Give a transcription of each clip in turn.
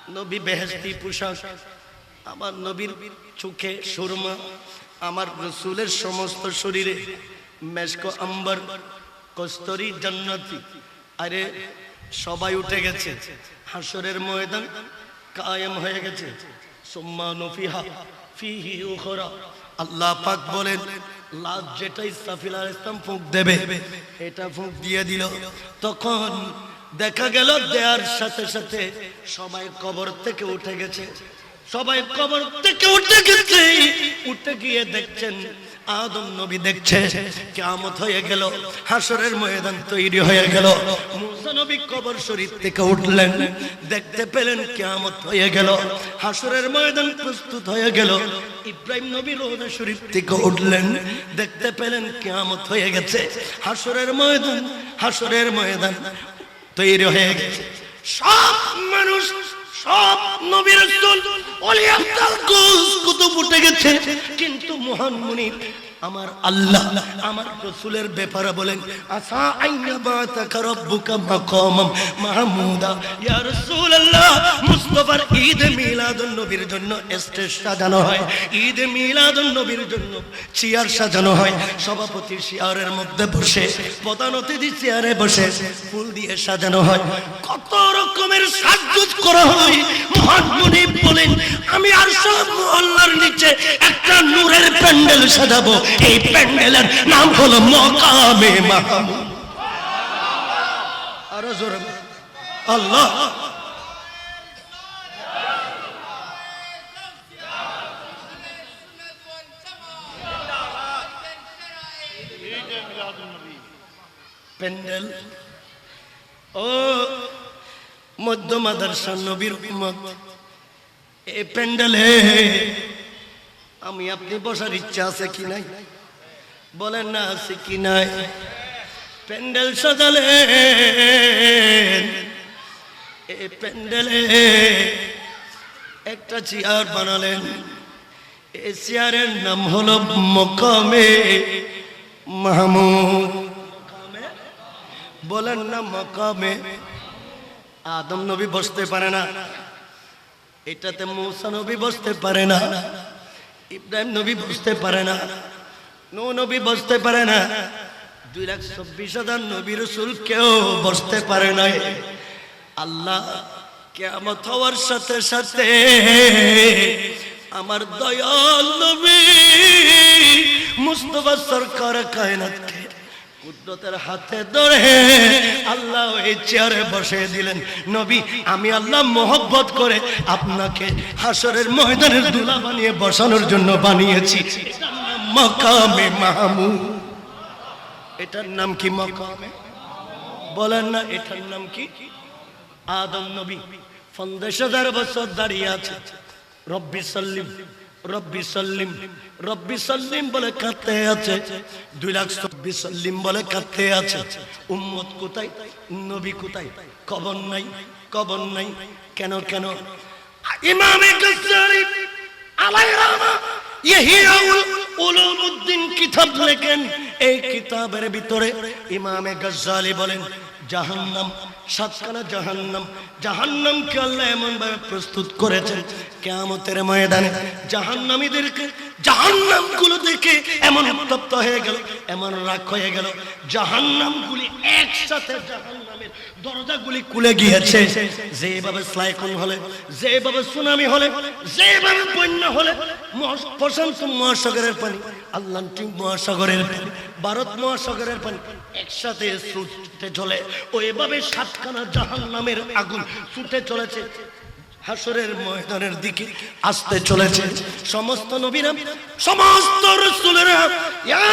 নবী বেহেশতি পোশাক, আমার নবীর চোখে সুরমা, আমার রাসূলের সমস্ত শরীরে মেশক আম্বার কস্তরি জান্নাতি। আরে সবাই উঠে গেছে, হাসরের ময়দান কায়েম হয়ে গেছে। সুম্মা নুফিহা ফিহি উখরা, আল্লাহ পাক বলেন লাজ যেটা ইসরাফিল আলাইহিস সালাম ফুঁক দেবে, এটা ফুঁক দিয়ে দিল। তখন দেখা গেল দেয়ার সাথে সাথে সবাই কবর থেকে উঠে গেছে, সবাই কবর থেকে উঠে গেছে। উঠে গিয়ে দেখছেন আদম নবী দেখছে কিয়ামত হয়ে গেল, হাসরের ময়দান তৈরি হয়ে গেল। মুসা নবী কবর শরীফ থেকে উঠলেন, দেখতে পেলেন কিয়ামত হয়ে গেল, হাসরের ময়দান প্রস্তুত হয়ে গেল। ইব্রাহিম নবী রওজা শরীফ থেকে উঠলেন, দেখতে পেলেন কিয়ামত হয়ে গেছে, হাসরের ময়দান তৈরি হয়ে গেছে। সব মানুষ, সব নবী রাসূল ওলি আফদাল কুতুব উঠে গেছে, কিন্তু মহান মুনির আমার আল্লাহ আমার রাসূলের ব্যাপারে বলেন আসা আইনা বাতাকা রাব্বুকা মাকামাম মাহমুদা। ইয়া রাসূলুল্লাহ, মুস্তাফার ঈদ মিলাদুন নবীর জন্য স্টেজ সাজানো হয়, ঈদ মিলাদুন নবীর জন্য চেয়ার সাজানো হয়। সভাপতি চেয়ারের মধ্যে বসে, প্রধান অতিথি চেয়ারে বসে ফুল দিয়ে সাজানো হয়, কত রকমের সাজগোজ করা হয়। মহান মুনির বলেন আমি আরশ আল্লাহর নিচে একটা নূরের প্যান্ডেল সাজাবো, এই প্যান্ডেলের নাম হলো মাকামে মাহমুদ। আরো জোরে আল্লাহ। প্যান্ডেল ও মধ্য মাদ্রাসা নবীর উম্মত, এই প্যান্ডেলে আমি আপনি বসার ইচ্ছা আছে কি নাই? বলেন না আছে কি নাই? প্যান্ডেল সাজালেন, এই প্যান্ডেলে একটা চেয়ার বানালেন, এই চেয়ারের নাম হলো মাকামে মাহমুদ। বলেন না মাকামে। আদম নবী বসতে পারে না, এটাতে মুসা নবী বসতে পারে না, ইব্রাহিম নবী বসতে পারে না, নূহ নবী বসতে পারে না, 2,24,000 নবী রাসূল কেউ বসতে পারে না। আল্লাহ কিয়ামত হওয়ার সাথে সাথে আমার দয়াল নবী মুস্তাফা সরকার কায়নাতকে কুদরতের হাতে ধরে আল্লাহ এই চেয়ারে বসে দিলেন। নবী, আমি আল্লাহ মোহব্বত করে আপনাকে হাসরের ময়দানের দুলা বানিয়ে বসানোর জন্য বানিয়েছি। এটার নাম মাকামে মাহমুদ। এটার নাম কি? মাকামে। বলেন না এটার নাম কি? আদম নবী 50,000 বছর দাঁড়িয়ে আছে, রব্বি সাল্লিম রব্বি সাল্লিম রব্বি সাল্লিম বলে কাঁদতে আছে, 2,24,000 সাল্লিম বলে কাঁদতে আছে। উম্মত কোথায়? নবী কোথায়? কবর নাই, কবর নাই। কেন কেন? ইমামে গজ্জালি আলাইহির রাহমা ইহইয়াউল উলুমউদ্দিন কিতাব লেখেন, এই কিতাবের ভিতরে ইমামে গজ্জালি বলেন জাহান্নাম, 7খানা জাহান্নাম, জাহান্নামকে আল্লাহ এমন ভাবে প্রস্তুত করেছেন কিয়ামতের ময়দানে জাহান্নামীদেরকে জাহান্নামগুলো দেখে এমন উত্তপ্ত হয়ে গেল, এমন রাগ হয়ে গেল, জাহান্নামগুলি একসাথে জাহান্নামের দরজাগুলি খুলে গিয়েছে। যেভাবে সাইক্লোন হলে, যেভাবে সুনামি হলে, যেভাবে বন্যা হলে, প্রশান্ত মহাসাগরের পানি, আটলান্টিক মহাসাগরের পানি, ভারত মহাসাগরের পানি একসাথে ছুটে চলে, ওইভাবে 7খানা জাহান্নামের আগুন ছুটে চলেছে, হাসরের ময়দানের দিকে আসতে চলেছে। সমস্ত নবীরা, সমস্ত রাসূলেরা ইয়া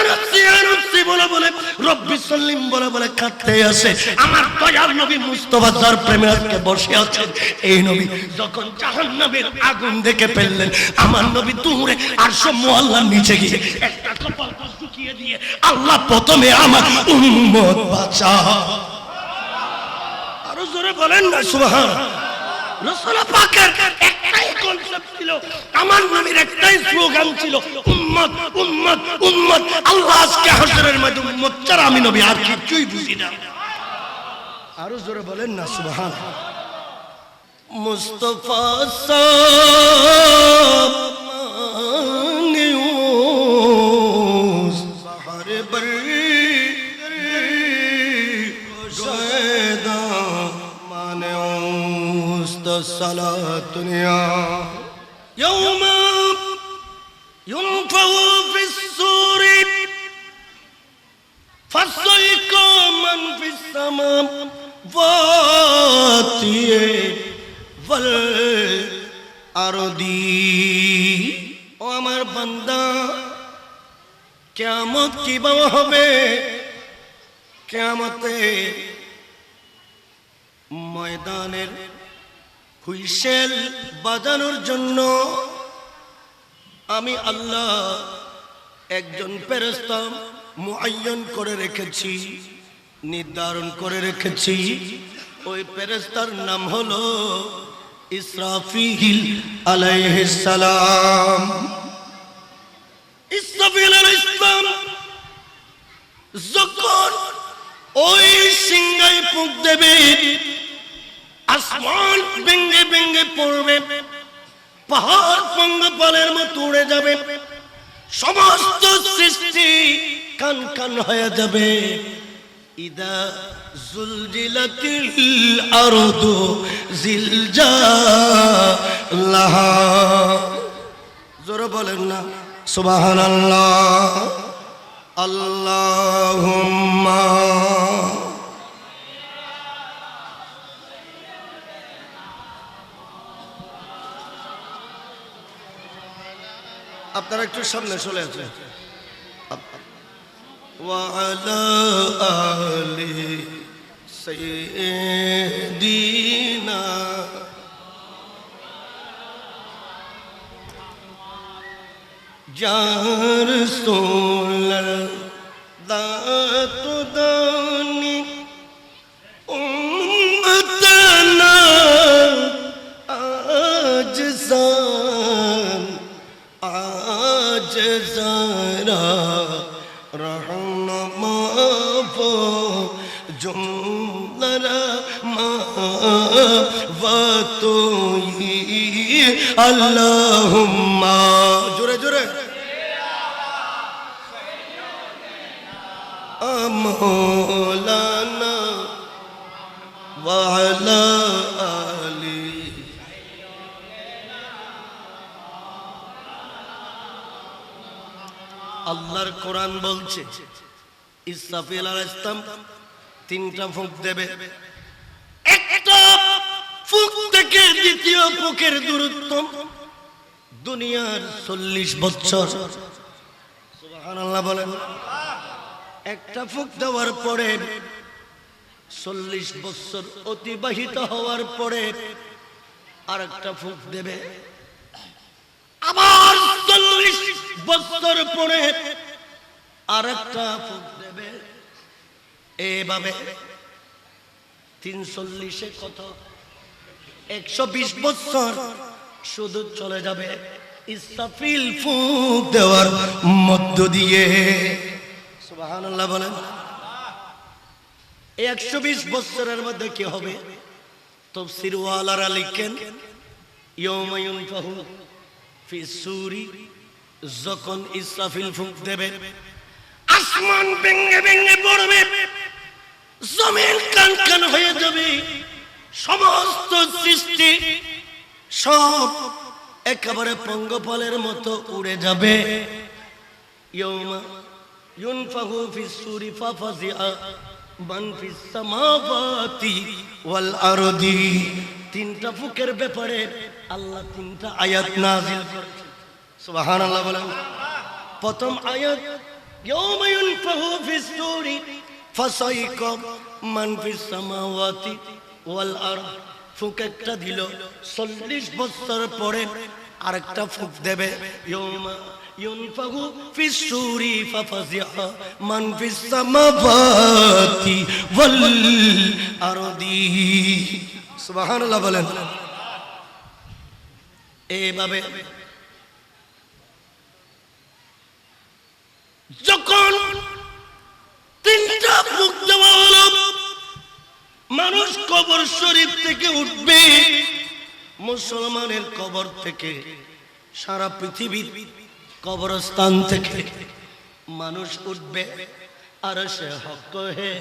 রাব্বি বলে বলে রব্বি সাল্লিম বলে বলে কাঁদতে আসে। আমার দয়ার নবী মুস্তাফা যার প্রেমে আজকে বসে আছেন, এই নবী যখন জাহান্নামের আগুন দেখে ফেললেন, আমার নবী দূরে আরশ মুআল্লার নিচে গিয়ে একটা কপাল ঢুকিয়ে দিয়ে আল্লাহ প্রথমে আমার উম্মত বাঁচা। আরো জোরে বলেন না সুবহানাল্লাহ। রাসূল পাকের একটাই কনসেপ্ট ছিল, আমার নবীর একটাই স্লোগান ছিল, উম্মত উম্মত উম্মত। আল্লাহ আজকে হাসরের মধ্যে উম্মত ছাড়া আমি নবী আর কিছুই বুঝি না। আরো জোরে বলেন না সুবহানাল্লাহ। মুস্তফা সামানিউস বাহারে বরি গোয়েদা মানেউস সালাতুনিয়া ইয়াউমা ينفخ في الصور فصعق من في السماوات والأرض ও আমার বান্দা কিয়ামত কিভাবে হবে কিয়ামতে ময়দানের হুইসেল বাজানোর জন্য আমি আল্লাহ একজন ফেরেশতা মুআয়্যান করে রেখেছি, নির্ধারণ করে রেখেছি। ওই ফেরেশতার নাম হলো ইসরাফিল আলাইহিস সালাম। ইসরাফিল আলাইহিস সালাম যখন ওই সিংহায় ফুঁক দেবে, আসমান ভেঙে ভেঙে পড়বে, পাহাড় পঙ্গপালের মতো উড়ে যাবে, সমস্ত সৃষ্টি কান কান হয়ে যাবে। ইদা জুলজিলাতিল আরদু জিলজালাহা, জোরে বলেন না সুবহানাল্লাহ। আল্লাহুম্মা আপনারা একটু সামনে চলে আসেন। ওয়ালা আলি সাইয়্যিদিনা ইয়া রাসূলাল্লাহ তুদানি উম্মাতানা আজসান আজ যারা রহমা ফো জুমলারা মাওয়াতুই আল্লাহুম্মা, জোরে জোরে আমৌলানা ওয়া আলা আলি। আল্লাহর কোরআন বলছে ইসরাফিল আলাইহিস সালাম তিনটা ফুঁক দেবে। একটা ফুঁক থেকে দ্বিতীয় ফুঁকের দূরত্ব দুনিয়ার 40 বছর। সুবহানাল্লাহ বলেন। একটা ফুঁক দেওয়ার পরে 40 বছর অতিবাহিত হওয়ার পরে আরেকটা ফুঁক দেবে, আবার 40 বছর পরে আরেকটা ফুঁক দেবে। এইভাবে 340 কত 120 বছর শুধু চলে যাবে ইসরাফিল ফুঁক দেওয়ার মধ্য দিয়ে। সুবহানাল্লাহ বলেন। 120 বছরের মধ্যে কি হবে? তাফসীর ওয়ালারা লিখেন ইয়াউমা ইউনফাহু ফিস সূরি, যখন ইসরাফিল ফুঁক দেবে আসমান ভেঙে ভেঙে পড়বে, জমিন কান কান হয়ে যাবে, সমস্ত সৃষ্টি সব একেবারে পঙ্গপালের মতো উড়ে যাবে। ইয়াউমা ইউনফাহু ফিস সূরি ফাফাজিআ মান ফিস সামাওয়াতি ওয়াল আরদি। তিনটা ফুকের ব্যাপারে আল্লাহ তিনটা আয়াত নাযিল করেছেন। সুবহানাল্লাহ বলেন। প্রথম আয়াত ইয়াউমা ইউনফাহু ফিস সূরি ফাসাইকা মান ফিস সামাওয়াতি ওয়াল আরদ। ফুক একটা দিল, 40 বছর পরে আরেকটা ফুক দেবে। ইয়াউমা ইউনফাহু ফিস সূরি ফাফাজিআ মান ফিস সামাওয়াতি ওয়াল আরদি। সুবহানাল্লাহ বলেন। এইভাবে যখন তিনটা ফুক দেওয়া হলো, মানুষ কবর শরীফ থেকে উঠবে, মুসলমানের কবর থেকে, সারা পৃথিবীর কবরস্থান থেকে মানুষ উঠবে আরশে হক হে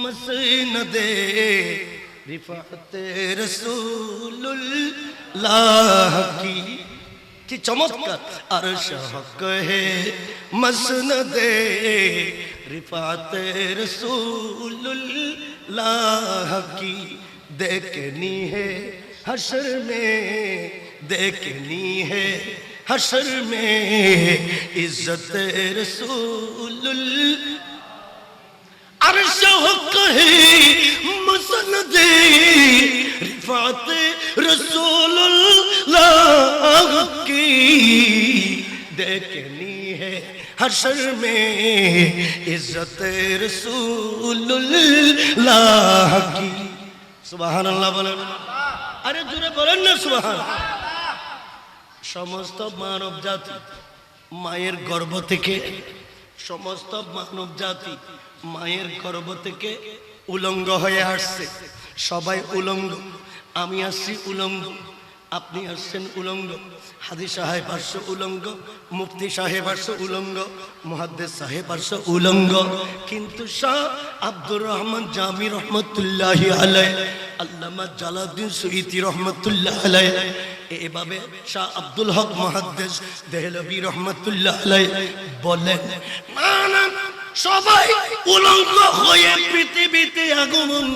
মসনদে রিফাতে রাসূলুল্লাহ কি চমৎকার! আরশে হক হে মসনদে রিফাতে রাসূলুল্লাহ की देखनी है हशर में, देखनी है हशर में इज्जत रसूलुल्लाह। अर्श हक है मसनदे रिफात रसूलुल्लाह की देखनी है हशर में इज्जत रसूलुल्लाह की। সুবহানাল্লাহ বলেন, আরে জোরে বলেন না সুবহানাল্লাহ। সমস্ত মানব জাতি মায়ের গর্ভ থেকে, সমস্ত মানব জাতি মায়ের গর্ভ থেকে উলঙ্গ হয়ে আসছে। সবাই উলঙ্গ, আমি আসছি উলঙ্গ, আপনি আসছেন উলঙ্গ, হাদিস সাহেব আসছে উলঙ্গ, মুফতি সাহেব আসছে উলঙ্গ, মুহাদ্দিস সাহেব আসছে উলঙ্গ। কিন্তু শাহ আব্দুর রহমান জামি রহমতুল্লাহি আলাইহি, আল্লামা জালালউদ্দিন সুয়ুতী রহমতুল্লাহি আলাইহি, এভাবে শাহ আব্দুল হক মুহাদ্দিস দেহলভী রহমতুল্লাহি আলাইহি বলেন, না না, সবাই উলঙ্গ হয়ে পৃথিবীতে আগমন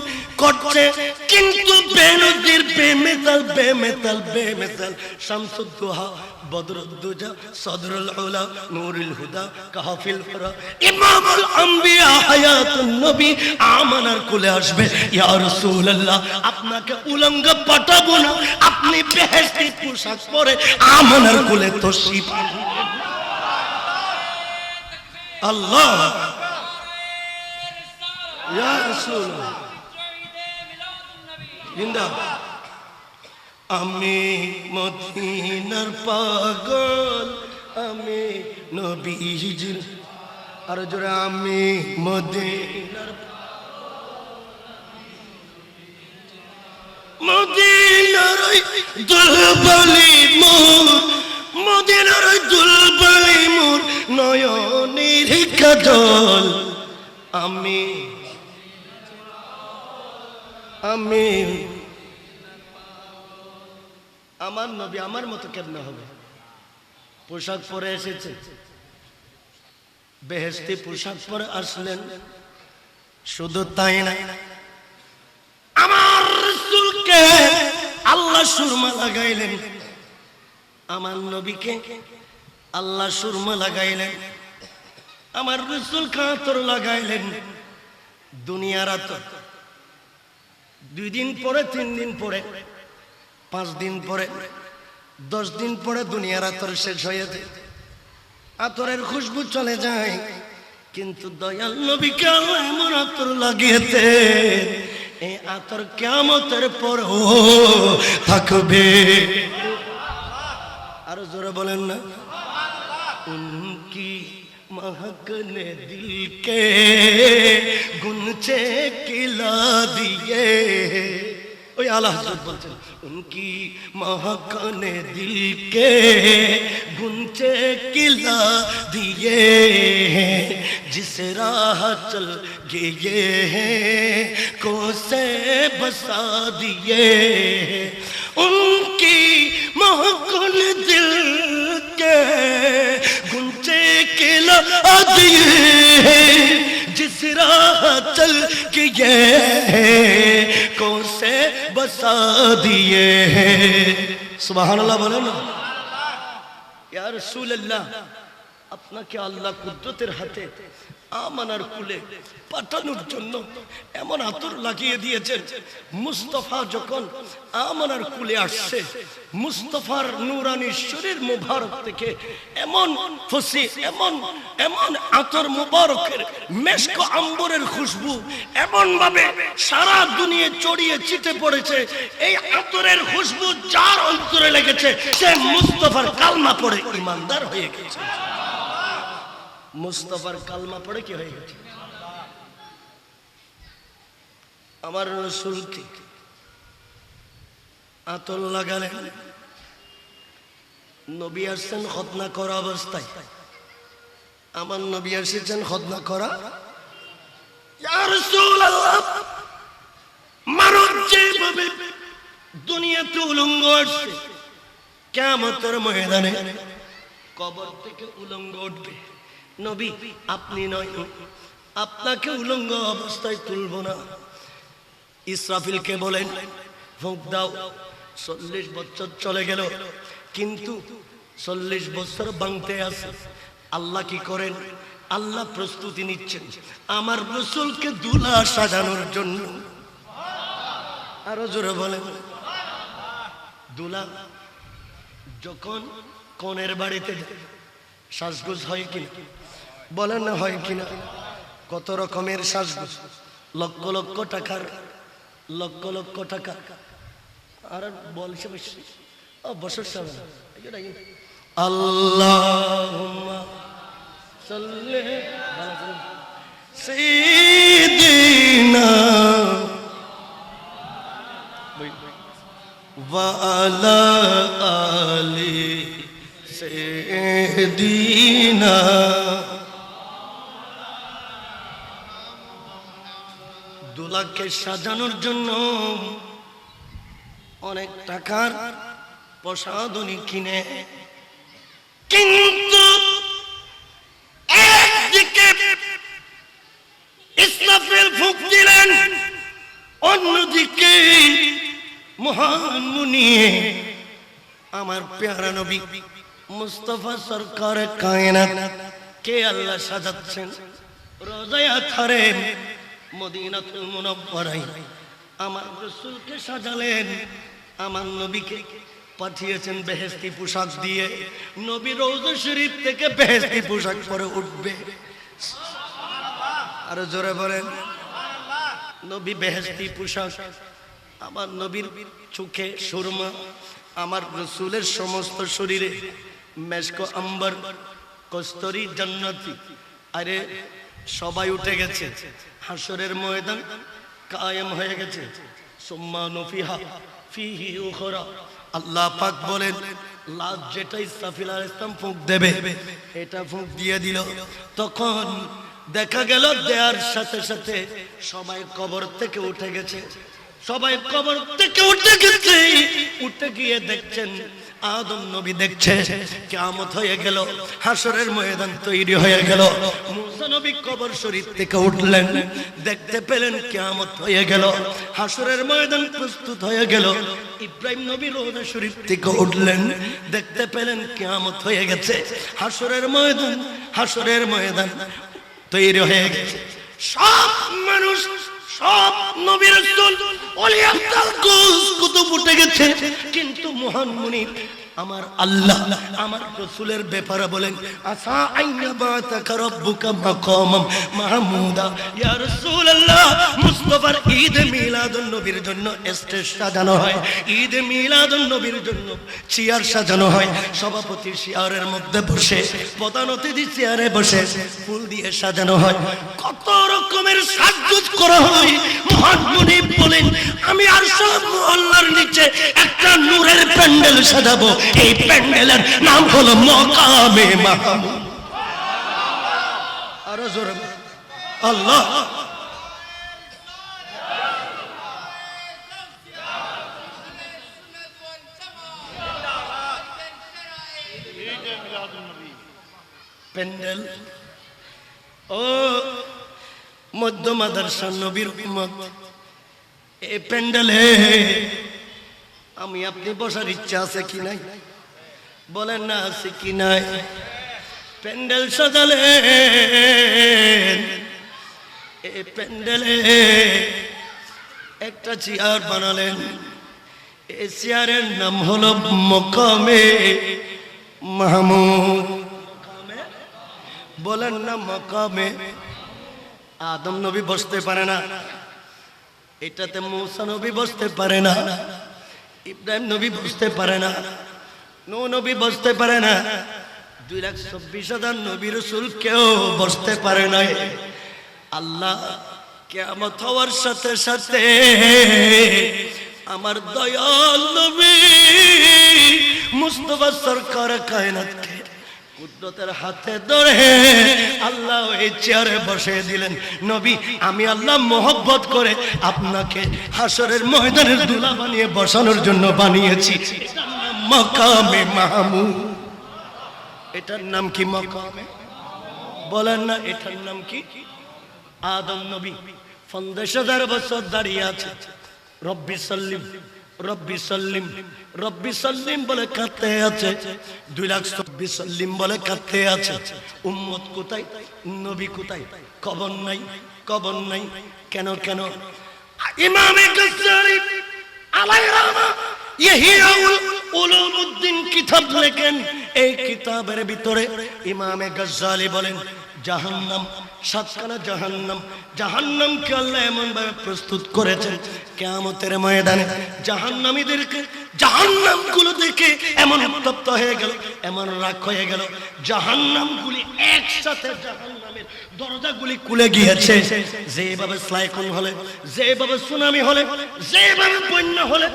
করছে, কিন্তু বেনজির বেমেতাল বেমেতাল বেমেতাল শামসুদ্দোহা বদরুদ্দুজা সদরুল উলা নূরুল হুদা কাফিল ফরা ইমামুল আম্বিয়া হায়াতুন নবী আমানার কোলে আসবে। ইয়া রাসূলুল্লাহ, আপনাকে উলঙ্গ পাঠাবো না, আপনি বেহেশতি পোশাক পরে আমানার কোলে তশরিফ আনবেন। আল্লাহ ইয়া রাসূলুল্লাহ জিন্দাবাদ। আমি মদিনার পাগল, আমি নবীজির, আর জোরে আমি মদিনার, মদিনার দুলবলি মোর, মদিনার দুলবলি মোর নয়নের কাজল। আমি আমি আমার নবী আমার মতো কেমনে হবে? পোশাক পরে এসেছে, বেহেশতি পোশাক পরে আসলেন। শুধু তাই না, আমার রাসূলকে আল্লাহ সুরমা লাগাইলেন, আমার নবীকে আল্লাহ সুরমা লাগাইলেন, আমার রাসূলকে আতর লাগাইলেন। দুনিয়ার আতর 2 দিন পরে, 3 দিন পরে, 5 দিন পরে, 10 দিন পরে দুনিয়ার আতর শেষ হয়ে যায়, আতরের খুশবু চলে যায়। কিন্তু দয়াল নবীকে আল্লাহ এমন আতর লাগিয়েছে, এই আতর কিয়ামতের পরও থাকবে। আরো জোরে বলেন না, উনকি महक ने दिल के गुंचे खिला दिए। ओए आला हज़रत बोलते हैं, उनकी महक ने दिल के गुंचे खिला दिए, जिस राह चल गए हैं को से बसा दिए। उनकी महक ने दिल के गुंचे खिला दिए, जिस राह चल के ये कौन से बसा दिए। सुभान अल्लाह बोलो ना। या रसूल अल्लाह, আপনাকে আল্লাহ কুদরতের হাতে আমানার কুলে পাঠানোর জন্য এমন আতর লাগিয়ে দিয়েছেন। মুস্তাফা যখন আমানার কুলে আসছে, মুস্তাফার নূরানি শরীর মুবারক থেকে এমন খুশি, এমন এমন আতর মুবারকের মেশক আম্বরের খুশবু এমন ভাবে সারা দুনিয়া ছড়িয়ে ছিটে পড়েছে। এই আতরের খুশবু যার অন্তরে লেগেছে, সে মুস্তাফার কালমা পড়ে ঈমানদার হয়ে গেছে। মুস্তাফার কালমা পড়ে কি হয়ে গেছে? আমার রাসূলকে আতর লাগালেন। নবী আসছেন খতনা করা অবস্থায়। আমার নবী এসেছেন খতনা করা। ইয়া রাসূলুল্লাহ, মানুষ যেভাবে দুনিয়াতে উলঙ্গ আসছে, কিয়ামতের ময়দানে কবর থেকে উলঙ্গ উঠবে। নবী আপনি নয়, আপনাকে উলঙ্গ অবস্থায় তুলব না। ইসরাফিলকে বলেন ফুঁক দাও। 40 বছর চলে গেল, কিন্তু 40 বছর বাংতে আছে। আল্লাহ কি করেন? আল্লাহ প্রস্তুতি নিচ্ছেন আমার রাসূলকে দুলা সাজানোর জন্য। আরো জোরে বলেন। দুলা যখন কনের বাড়িতে সাজগোজ হয় কিনা বলেন না, হয় কিনা? কত রকমের সাজগোজ, লক্ষ লক্ষ টাকার, লক্ষ লক্ষ টাকা। আর বলছে বছর আল্লাহুম্মা সাল্লি সাইয়্যিদিনা ওয়া আলা আলি সাইয়্যিদিনা। দুলাকে সাজানোর জন্য অনেক টাকার প্রসাধনী কিনে, কিন্তু একদিকে ইসরাফিল ফুঁক দিলেন, অন্যদিকে মহান মুনি আমার পেয়ারা নবী মুস্তাফা সরকার কায়নাত কে আল্লাহ সাজাচ্ছেন রোজায় আথারেন মদিনাতুল মুনাওয়ারায়। আমার রাসূলকে সাজালেন, আমার নবীকে পাঠিয়েছেন বেহেশতি পোশাক দিয়ে। নবী রওজা শরীফ থেকে বেহেশতি পোশাক পরে উঠবে। আরো জোরে বলেন। নবী বেহেশতি পোশাক, আমার নবীর চোখে সুরমা, আমার রাসূলের সমস্ত শরীরে মেশক আম্বর কস্তরি জান্নাতি। আরে সবাই উঠে গেছে, হাসরের ময়দান কায়েম হয়ে গেছে। সুম্মা নুফিহা ফিহি উখরা। আল্লাহ পাক বলেন লাজ যেটা ইসরাফিল আলাইহিস সালাম ফুঁক দেবে, এটা ফুঁক দিয়ে দিল। তখন দেখা গেল দেয়ার সাথে সাথে সবাই কবর থেকে উঠে গেছে। সবাই কবর থেকে উঠে গেছে। উঠে গিয়ে দেখছেন আদম নবী দেখছে কিয়ামত হয়ে গেল, হাসরের ময়দান তৈরি হয়ে গেল। মুসা নবী কবর শরীফ থেকে উঠলেন, দেখতে পেলেন কিয়ামত হয়ে গেল, হাসরের ময়দান প্রস্তুত হয়ে গেল। ইব্রাহিম নবী রওজা শরীফ থেকে উঠলেন, দেখতে পেলেন কিয়ামত হয়ে গেছে, হাসরের ময়দান তৈরি হয়ে গেছে। সব মানুষ, সব নবী রাসূল ওলি আফদাল কুতুব উঠে গেছে, কিন্তু মহান মুনি আমার আল্লাহ আমার রাসূলের ব্যাপারে বলেন আসা আইনা বাতাকা রাব্বুকা মাকামাম মাহমুদা। ইয়া রাসূলুল্লাহ, মুস্তাফার ঈদ মিলাদুন নবীর জন্য স্টেজ সাজানো হয়, ঈদ মিলাদুন নবীর জন্য চেয়ার সাজানো হয়। সভাপতি চেয়ারের মধ্যে বসে, প্রধান অতিথি চেয়ারে বসে ফুল দিয়ে সাজানো হয়, কত রকমের সাজগোজ করা হয়। মহান মুনি বলেন আমি আরশের আল্লাহর নিচে একটা নূরের প্যান্ডেল সাজাবো। এই প্যান্ডেলের নাম হলো মাকামে মাহমুদ। আরো জোরে আল্লাহ। প্যান্ডেল ও মধ্য মাদ্রাসা নবীর উম্মত, এই প্যান্ডেলে আমি আপনি বসার ইচ্ছা আছে কি নাই? বলেন না আছে কি নাই? প্যান্ডেল সাজালেন, এই প্যান্ডেলে একটা চেয়ার বানালেন। এই চেয়ারের নাম হলো মাকামে মাহমুদ। বলেন না মাকামে। আদম নবী বসতে পারে না, এটাতে মুসা নবী বসতে পারে না, ইব্রাহিম নবী বসতে পারে না, নূহ নবী বসতে পারে না, 2,24,000 নবী রাসূল কেউ বসতে পারে না। আল্লাহ কিয়ামত হওয়ার সাথে সাথে আমার দয়াল নবী মুস্তাফা সরকার কায়নাতকে কুদরতের হাতে ধরে আল্লাহ এই চেয়ারে বসে দিলেন। নবী আমি আল্লাহ মোহব্বত করে আপনাকে হাসরের ময়দানের দুলা বানিয়ে বসানোর জন্য বানিয়েছি। এটার নাম মাকামে মাহমুদ। এটার নাম কি? মাকামে। বলেন না এটার নাম কি? আদম নবী 50,000 বছর দাঁড়িয়ে আছে, রব্বি সাল্লিম রব্বি সাল্লিম রব্বি সাল্লিম বলে কাঁদতে আছে। 2,24,000 সাল্লিম বলে কাঁদতে আছে। উম্মত কোথায়? নবী কোথায়? কবর নাই, কবর নাই। কেন কেন? ইমামে গজ্জালি আলাইহি রাহমা ইহইয়াউল উলুমউদ্দিন কিতাব লেখেন। এই কিতাবের ভিতরে ইমামে গজ্জালি বলেন জাহান্নাম, 7খানা জাহান্নাম, জাহান্নামকে আল্লাহ এমন ভাবে প্রস্তুত করেছেন কিয়ামতের ময়দানে জাহান্নামীদেরকে জাহান্নামগুলো দেখে এমন উত্তপ্ত হয়ে গেল, এমন রাগ হয়ে গেল, জাহান্নামগুলি একসাথে জাহান্নামের দরজাগুলি খুলে গিয়েছে। যেভাবে সাইক্লোন হলে, যেভাবে সুনামি হলে, যেভাবে বন্যা হলে,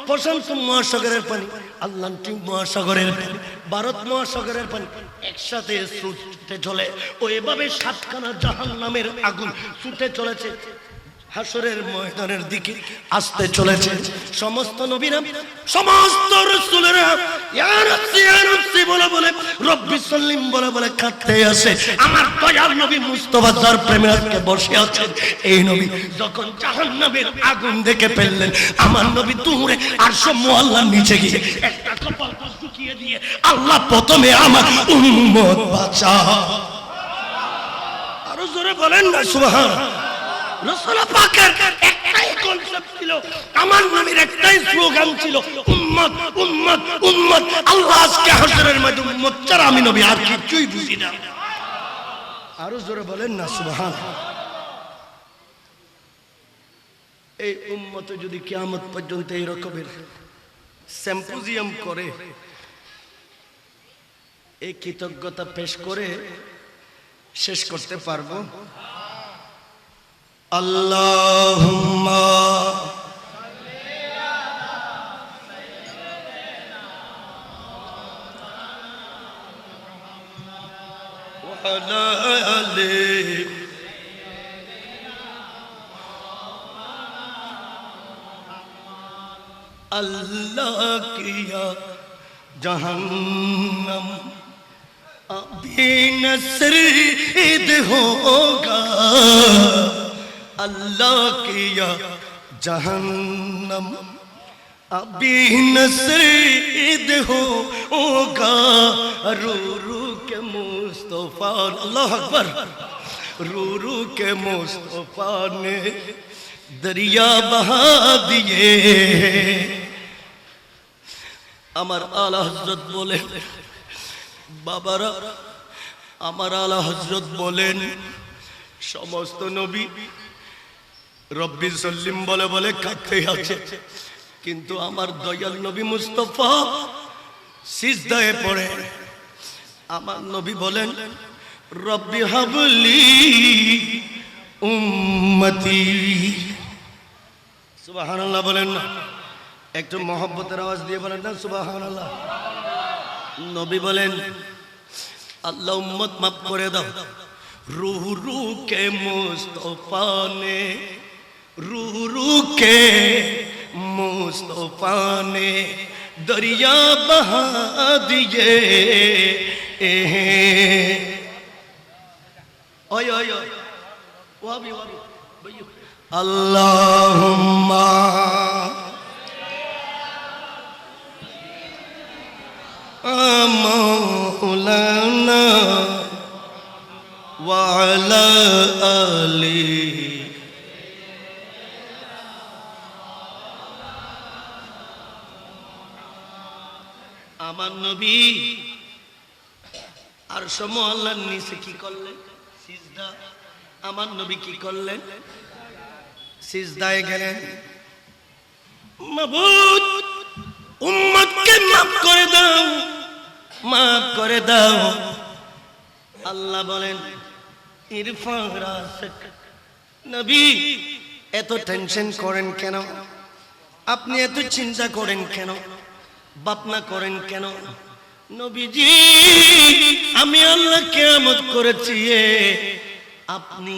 প্রশান্ত মহাসাগরের পানি, আটলান্টিক মহাসাগরের পানি, ভারত মহাসাগরের পানি একসাথে ছুটে চলে, ওইভাবে 7খানা জাহান্নামের আগুন ছুটে চলেছে হাসরের ময়দানের দিকে আসতে চলেছে। সমস্ত নবীরা, সমস্ত রাসূলেরা ইয়া রাব্বি ইয়া রাব্বি বলে বলে রব্বি সাল্লিম বলে বলে কাঁদতে আসে। আমার দয়াল নবী মুস্তাফা যার প্রেমে আজকে বসে আছেন, এই নবী যখন জাহান্নামের আগুন দেখে ফেললেন, আমার নবী দূরে আরশ মুআল্লার নিচে গিয়ে একটা কপাল ঝুঁকিয়ে দিয়ে আল্লাহ প্রথমে আমার উম্মত বাঁচা। আরো জোরে বলেন না সুবহানাল্লাহ। রাসূল পাকের একটাই কনসেপ্ট ছিল, আমার নবীর একটাই স্লোগান ছিল, উম্মত উম্মত উম্মত। আল্লাহ আজকে হাসরের ময়দানে উম্মত ছাড়া আমি নবী আর কিছুই বুঝি না। আরো জোরে বলেন না সুবহানাল্লাহ। এই উম্মত যদি কিয়ামত পর্যন্ত এই রকমের সিম্পোজিয়াম করে, এই কৃতজ্ঞতা পেশ করে শেষ করতে পারবো? আল্লাহুম্মা সাল্লি আলা সাইয়্যিদিনা মুহাম্মাদ ওয়া আলা আলি সাইয়্যিদিনা আল্লাহ কিয়া জাহান্নাম अभी नसीब होगा, अल्लाह किया जहन्नम अभी नसीब होगा। रू रू के मुस्तफा, अल्लाह अकबर, रू रू के मुस्तफा ने दरिया बहा दिए। अमर आला हजरत बोले, বাবারা আমার আলা হযরত বলেন, সমস্ত নবী রব্বি সাল্লিম বলে বলে কাঁদতে আছে, কিন্তু আমার দয়াল নবী মুস্তাফা সিজদায় পড়ে। আমার নবী বলেন রব্বি হাবলি উম্মতি। সুবহানাল্লাহ বলেন না, একটু মহব্বতের আওয়াজ দিয়ে বলেন না সুবহানাল্লাহ। নবী বলেন আল্লাহ উম্মত মাফ করে দাও। রূহ রূহ কে মুস্তাফা নে, রূহ রূহ কে মুস্তাফা নে দরিয়া বহা দিয়ে। ওই ওই ওয়াবি ওয়াবি আল্লাহুম্মা مولانا وعلى آله আমার নবী আরশ মুআল্লার নিচে কি করলেন? সিজদা। আমার নবী কি করলেন? সিজদায় গেলেন। মাবুদ উম্মতকে মাফ করে দাও, মাফ করে দাও। আল্লাহ বলেন ইরফা রাসাক। নবী এত টেনশন করেন কেন? আপনি এত চিন্তা করেন কেন, ভাবনা করেন কেন? নবীজি, আমি আল্লাহ কিয়ামত করেছি আপনি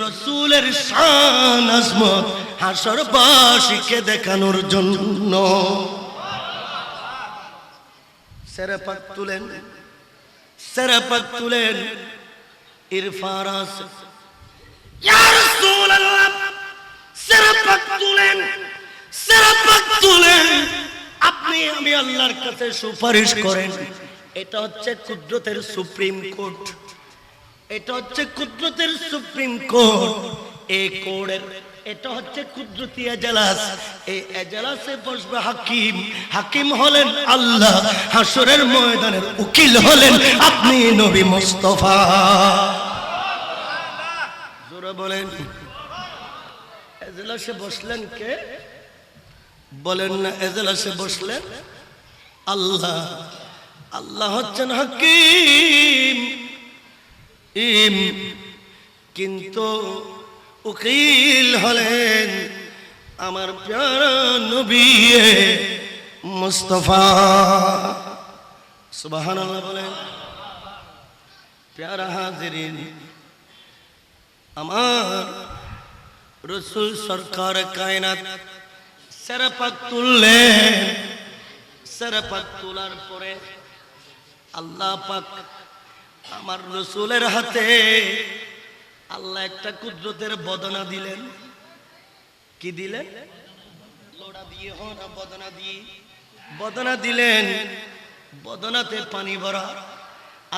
রাসূলের শান আজমত হাশরবাসীকে দেখানোর জন্য। সেরাপাক তুলেন, সেরাপাক তুলেন, ইরফারাস ইয়া রাসূলুল্লাহ, সেরাপাক তুলেন, সেরাপাক তুলেন, আপনি আমি আল্লাহর কাছে সুপারিশ করেন। এটা হচ্ছে কুদরতের সুপ্রিম কোর্ট, এটা হচ্ছে কুদরতের সুপ্রিম কোর্ট। এই কোর্টের এটা হচ্ছে কুদরতি এজলাস। এই এজলাসে বসবে হাকিম, হাকিম হলেন আল্লাহ, হাসরের ময়দানের উকিল হলেন আপনি নবী মুস্তাফা। জোরে বলেন, এজলাসে বসলেন কে? বলেন না, এজলাসে বসলেন আল্লাহ। আল্লাহ হচ্ছেন হাকিম, কিন্তু উকিল হলেন আমার প্যারা নবী মুস্তাফা। সুবহানাল্লাহ বলেন। প্যারা হাজিরিন, আমার রাসূল সরকার কায়নাত সেরাপাক তুললেন। সেরাপাক তোলার পরে আল্লাহ পাক আমার রাসূলের হাতে আল্লাহ একটা কুদরতের বদনা দিলেন। কি দিলেন? লোড়া দিয়ে না, বদনা দিয়ে বদনা দিলেন। বদনাতে পানি ভরা।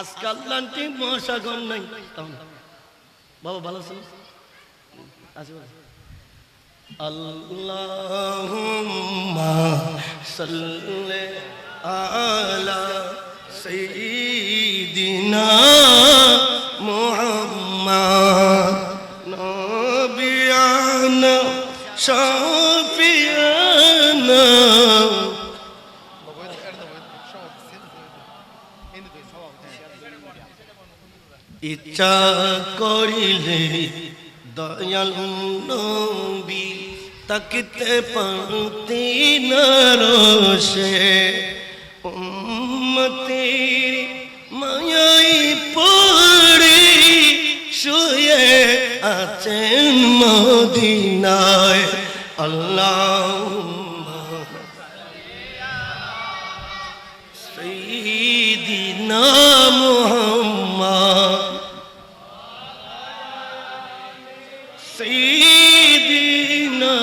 আজকে আটলান্টিক মহাসাগর নাই বাবা, ভালো আছেন? আল্লাহুম্মা সাল্লি আলা সাইয়্যিদিনা মুহাম্মদ নবিয়ানা শাফিয়ানা। ইচ্ছা করিলে দয়াল নবী তাকিতে পাতি নরসে, উম্মতের মায়াই পড়ে শুয়ে আছেন মদিনায়। আল্লাহুম্মা সাইয়্যিদিনা মুহাম্মদ সাইয়্যিদিনা।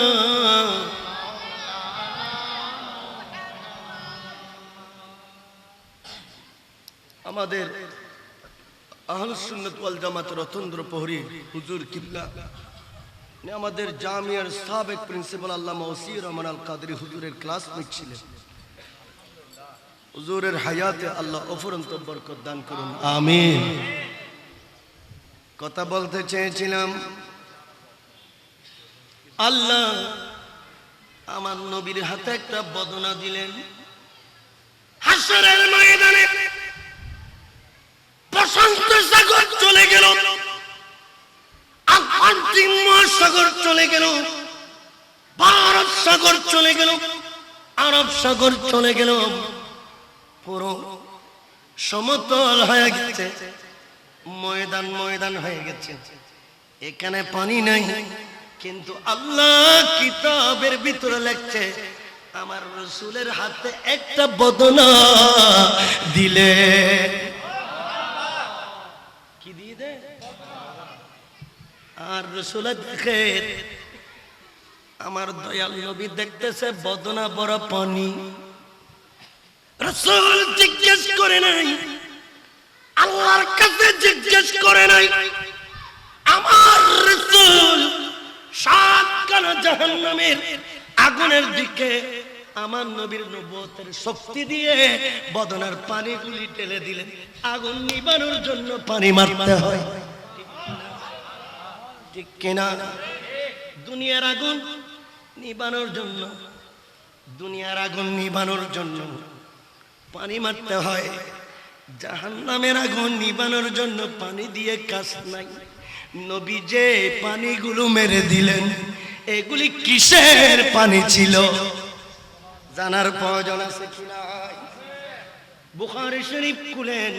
আমাদের আহলুস সুন্নাত ওয়াল জামাতের অতন্দ্র প্রহরী হুজুর কিবলা, আমাদের জামিয়ার সাবেক প্রিন্সিপাল আল্লামা ওসি রহমান আল কাদরি হুজুরের ক্লাসমেট ছিলেন। হুজুরের হায়াতে আল্লাহ অফুরন্ত বরকত দান করুন, আমিন। কথা বলতে চেয়েছিলাম, আল্লাহ আমার নবীর হাতে একটা বদনা দিলেন। হাসরের ময়দানে প্রশান্ত সাগর চলে গেল, আটলান্টিক মহাসাগর চলে গেল, ভারত সাগর চলে গেল, আরব সাগর চলে গেল, পুরো সমতল হয়ে গেছে, ময়দান ময়দান হয়ে গেছে। এখানে পানি নাই, কিন্তু আল্লাহ কিতাবের ভিতরে লিখছে আমার রাসূলের হাতে একটা বদনা দিলে। কি দিয়ে দে? আর রাসূল দেখে, আমার দয়াল নবী দেখতেছে বদনা বড় পানি। রাসূল জিজ্ঞেস করে নাই, আল্লাহর কাছে জিজ্ঞেস করে নাই। আমার রাসূল সাতখানা জাহান্নামের আগুনের দিকে আমার নবীর নবুয়তের শক্তি দিয়ে বদনার পানিগুলি ঢেলে দিলেন। আগুন নিবানোর জন্য পানি মারতে হয়, ঠিক কিনা? দুনিয়ার আগুন নিবানোর জন্য, দুনিয়ার আগুন নিবানোর জন্য পানি মারতে হয়। জাহান্নামের আগুন নিবানোর জন্য পানি দিয়ে কাজ নাই। নবী যে পানিগুলো মেরে দিলেন, এগুলি কিসের পানি ছিল? জানার প্রয়োজন আছে কি নাই? বুখারী শরীফ খুলেন,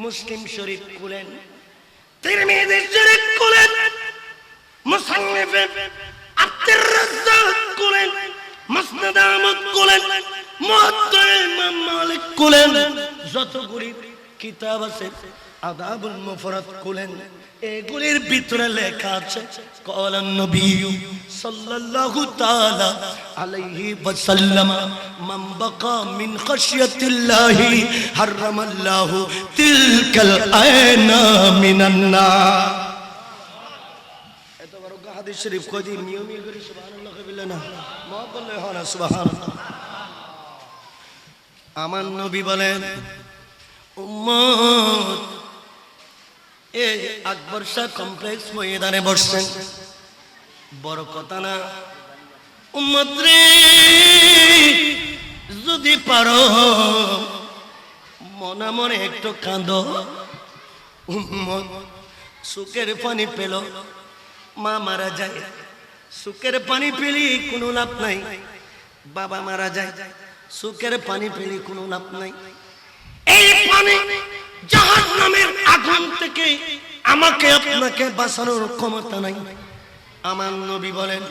মুসলিম শরীফ খুলেন, তিরমিজি শরীফ খুলেন, মুসান্নিফ আব্দুর রাজ্জাক খুলেন, মুসনাদ আহমদ খুলেন, মুওয়াত্তা ইমাম মালিক খুলেন, যতগুলি কিতাব আছে আদাবুল মুফরাদ খুলেন, এগুলির ভিতরে লেখা আছে ক্বালান নবী সাল্লাল্লাহু তাআলা আলাইহি ওয়াসাল্লাম মান বাকা মিন খাশিয়াতিল্লাহি হারামাল্লাহু তিলকাল আয়না মিনান নার। এত বড় হাদিস শরীফ কই দি নিয়মই করে সুবহানাল্লাহ কইলে না, মহব্বত বললে হয় না সুবহানাল্লাহ। আমার নবী বলেন উম্মত এই আকবর শাহ কমপ্লেক্স ময়দানে বসছেন, বড় কথা না। উম্মত রে যদি পারো মনে মনে একটু কাঁদো। উম্মত সুখের পানি পেল, মা মারা যায়, সুখের পানি পেলি কোনো লাভ নাই। বাবা মারা যায়, সুখের পানি পেলি কোনো লাভ নাই। এই পানি জাহান্নামের আগুন থেকে আমাকে আপনাকে বাঁচানোর ক্ষমতা নাই। আমার নবী বলেন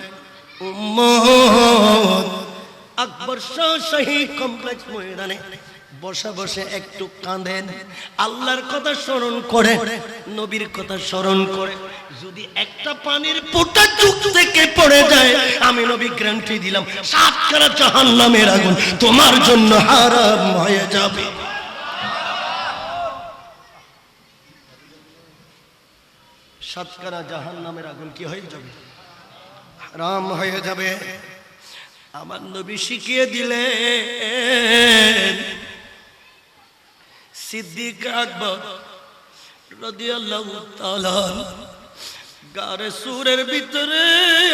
উম্মত আকবর শাহ শহীদ কমপ্লেক্স ময়দানে বসে বসে একটু কাঁদেন, আল্লাহর কথা স্মরণ করে, নবীর কথা স্মরণ করে। যদি একটা পানির ফোঁটা চোখ থেকে পড়ে যায়, আমি নবী গ্যারান্টি দিলাম 7 খানা জাহান্নামের আগুন তোমার জন্য হারাম হয়ে যাবে। 7 খানা জাহান্নামের আগুন কি হয়ে যাবে? হারাম হয়ে যাবে। আমার নবী শিখিয়ে দিলেন সিদ্দিক আকবর রাদিয়াল্লাহু তাআলা গারে সুরের ভিতরে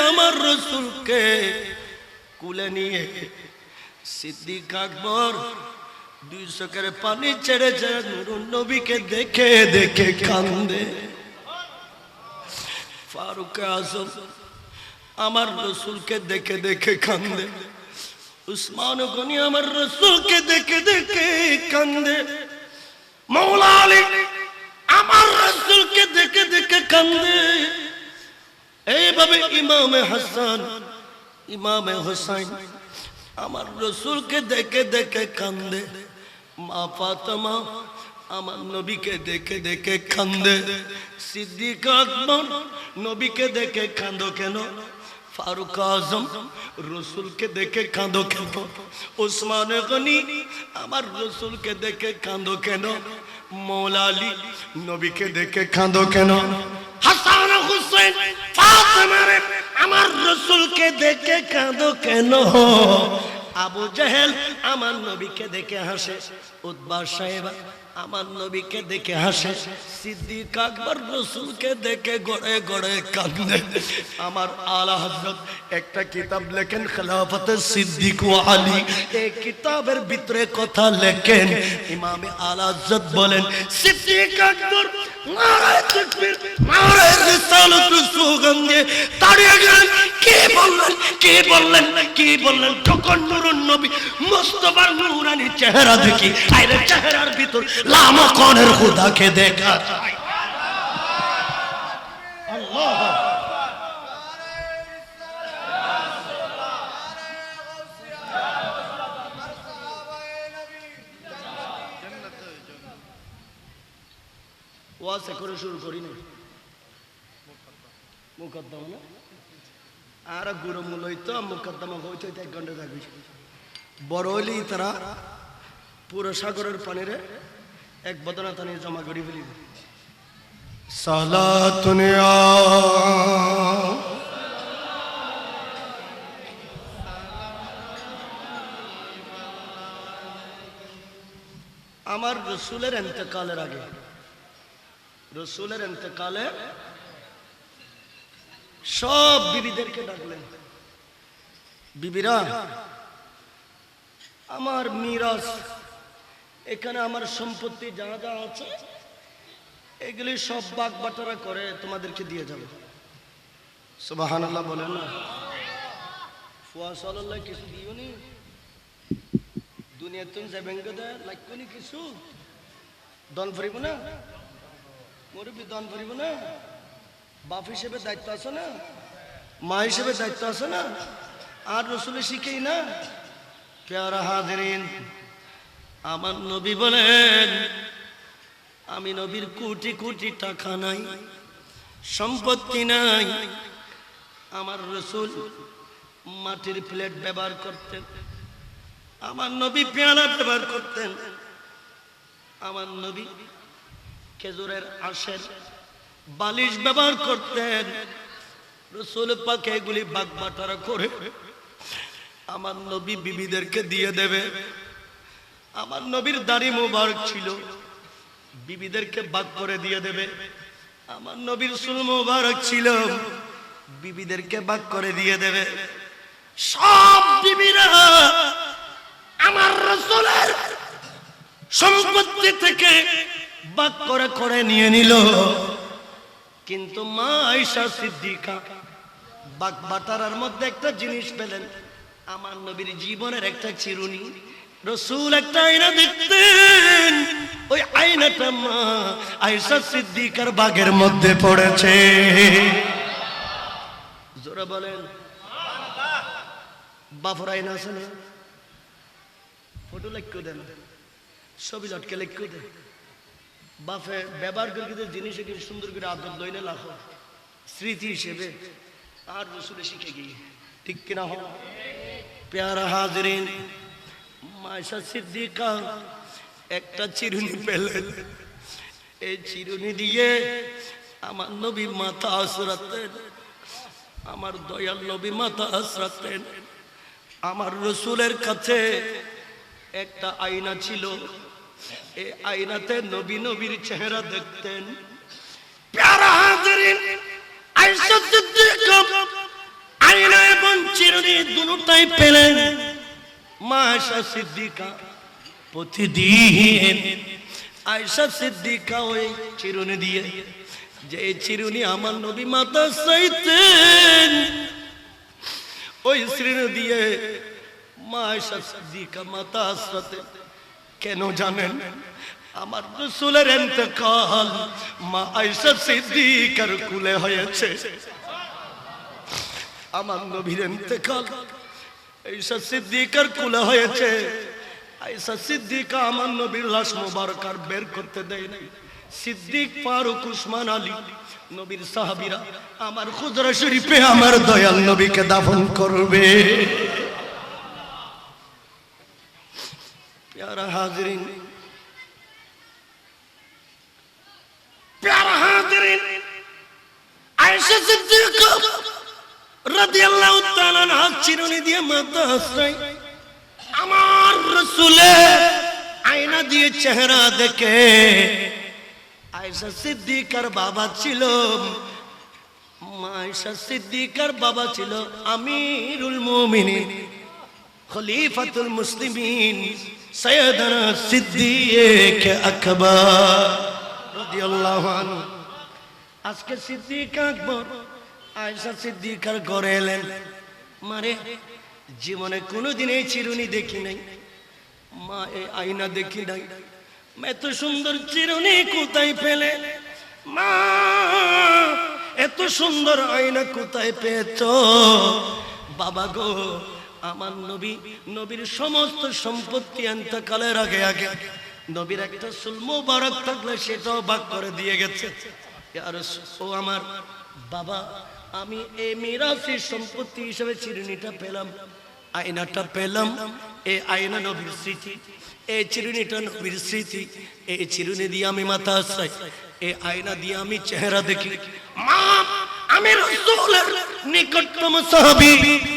আমার রাসূলকে কুলে নিয়ে সিদ্দিক আকবর 2 চোখের পানি ছেড়েছে, নূরুন নবীকে দেখে দেখে কান্দে। ফারুক আযম আমার রাসূলকে দেখে দেখে কান্দে। উসমান গনি আমার রাসূলকে দেখে দেখে কান্দে। মাওলা আলী আমার রাসূলকে দেখে দেখে কান্দে। এইভাবে ইমামে হাসান, ইমামে হুসাইন আমার রাসূলকে দেখে দেখে কান্দে। মা ফাতেমা আমার নবীকে দেখে দেখে কান্দে। সিদ্দিক আকবর নবীকে দেখে কাঁদো কেন? ফারুক আজম রসুলকে দেখে কাঁদো কেন? উসমান গনি আমার রসুলকে দেখে কাঁদো কেন? মৌলা আলী নবীকে দেখে কাঁদো কেন? হাসান হুসেন ফাতেমা আমার রসুলকে দেখে কাঁদো কেন? আবু জেহেল আমার নবীকে দেখে হাসে, উতবা সাহেবা আমার নবীকে দেখে হাসে, সিদ্দিক আকবর রাসূলকে দেখে গড়ে গড়ে কাঁদে। আমার আলা হযরত একটা কিতাব লেখেন খেলাফতে সিদ্দিক ও আলী, এই কিতাবের ভিতরে কথা লেখেন ইমামে আলা হযরত বলেন সিদ্দিক আকবর নারায়ে তাকবীর নারায়ে রিসালাতুর স্লোগান দিয়ে দাঁড়িয়ে গেলেন। কে বললেন, কে বললেন, কে বললেন? তখন নূরুন নবী মুস্তাফার নূরানি চেহারা দেখি, আইরে চেহারার ভিতর লামাকানের খুদাকে দেখা যায়। আল্লাহ ওয়াসে করে শুরু করি না, মুকদ্দমা না আর গুরু মূল হইতো, মুকদ্দমা হইতো 1 ঘন্টা থাকবি। বড় হইলেই তারা পুরো সাগরের পানিরে এক বদনা তানি জমা করি ফেলিব। সালাতুন আমার রাসূলের ইন্তেকালের আগে, রাসূলের ইন্তেকালে সব বিবিদেরকে ডাকলেন। বিবিরা আমার মিরাস, এখানে আমার সম্পত্তি যা যা আছে এগুলি সব ভাগ বাটোয়ারা করে তোমাদেরকে দিয়ে যাবে। সুবহানাল্লাহ বলেন না। ফুয়া সাল্লাল্লাহ কিছু দিও নি দুনিয়া তুমি যাবেন গদা লাগবে নি কিছু দন ফরিব না মুরব্বি দন ফরিব না বাপ হিসেবে দায়িত্ব আছে না মা হিসেবে দায়িত্ব আছে না আর রাসূলের শিখেই না। প্যারা হাজিরিন আমার নবী বলেন আমি নবীর কোটি কোটি টাকা নাই সম্পত্তি নাই আমার রাসূল মাটির প্লেট ব্যবহার করতেন আমার নবী পেয়ালা ব্যবহার করতেন আমার নবী খেজুরের আঁশের বালিশ ব্যবহার করতেন রাসূল পাক এগুলি ভাগ বাটোয়ারা করে আমার নবী বিবিদেরকে দিয়ে দেবে। আমার নবীর দাড়ি মোবারক ছিল বিবিদেরকে ভাগ করে দিয়ে দেবে। আমার নবীর চুল মোবারক ছিল বিবিদেরকে ভাগ করে দিয়ে দেবে। সব বিবিরা আমার রাসূলের সম্পত্তি থেকে ভাগ করে করে নিয়ে নিল, কিন্তু মা আয়েশা সিদ্দিকা ভাগ বাটারার মধ্যে একটা জিনিস পেলেন, আমার নবীর জীবনের একটা চিরুনি। রাসূল একটা আয়না দেখতেন, ওই আয়নাটা মা আয়েশা সিদ্দিকার ভাগের মধ্যে পড়েছে। জোরে বলেন বাফর আয়না আছে না, ফটো লিখে দেন, ছবি লটকে লিখে দেন, বাফে ব্যবহার করে জিনিস সুন্দর করে আদর লইলে লাভ স্মৃতি হিসেবে আর রাসূলের শিখে গিয়ে, ঠিক কিনা হয়? প্যারা হাজিরিন আয়েশা সিদ্দিকা একটা চিরুনি পেলেন, এই চিরুনি দিয়ে আমার নবী মাথা আঁচড়াতেন, আমার দয়াল নবী মাথা আঁচড়াতেন। আমার রাসূলের কাছে একটা আয়না ছিল, এই আয়নাতে নবী নবীর চেহারা দেখতেন। প্যারা হাজিরিন আয়েশা সিদ্দিকা আয়না এবং চিরুনি দুটোই পেলেন। মা আয়েশা সিদ্দিকা প্রতিদিন আয়েশা সিদ্দিকা ওই চিরুনি দিয়ে, যে চিরুনি আমার নবী মাথা চাইতেন, ওই চিরুনি দিয়ে মা আয়েশা সিদ্দিকা মাথা আঁচড়াতেন। কেন জানেন? আমার রাসূলের ইন্তেকাল মা আয়েশা সিদ্দিকার কুলে হয়েছে। আমার নবীর ইন্তেকাল আয়েশা সিদ্দিকার কুলে হয়েছে। আয়েশা সিদ্দিকা আমার নবীর লাশ মোবারক আর বের করতে দেয় নাই। সিদ্দিক ফারুক উসমান আলী নবীর সাহাবীরা আমার হুজরা শরীফে আমার দয়াল নবীকে দাফন করবে। প্যারা হাজিরিন, প্যারা হাজিরিন আয়েশা সিদ্দিকা রাদিয়াল্লাহু তাআলা আনহা চিরুনি দিয়ে মাথা আঁচড়ায়। আমার রাসূলের আয়না দিয়ে চেহারা দেখে আয়েশা সিদ্দিকার বাবা ছিল, আয়েশা সিদ্দিকার বাবা ছিল আমিরুল মুমিনিন খলিফাতুল মুসলিমিন সাইয়েদনা সিদ্দিক আকবর রাদিয়াল্লাহু আনহু। আজকে সিদ্দিক আকবর আয়েশা সিদ্দিকার ঘরে এলেন। মারে জীবনে কোনোদিন এই চিরুনি দেখি নাই, মা এই আয়না দেখি নাই, এত সুন্দর চিরুনি কোথায় পেলে? মা এত সুন্দর আয়না কোথায় পেয়েছ? বাবা গো, আমার নবী নবীর সমস্ত সম্পত্তি ইন্তেকালের আগে আগে নবীর একটা চুল মোবারক থাকলে সেটাও ভাগ করে দিয়ে গেছে। আর ও আমার বাবা, আমি এই মিরাসের সম্পত্তি হিসেবে চিরুনিটা পেলাম, আয়নাটা পেলাম। এই আয়না নবীর স্মৃতি, এই চিরুনিটা নবীর স্মৃতি। এই চিরুনি দিয়ে আমি মাথা আঁচড়াই, এই আয়না দিয়ে আমি চেহারা দেখি। মা আমি রাসূলের নিকটতম সাহাবী,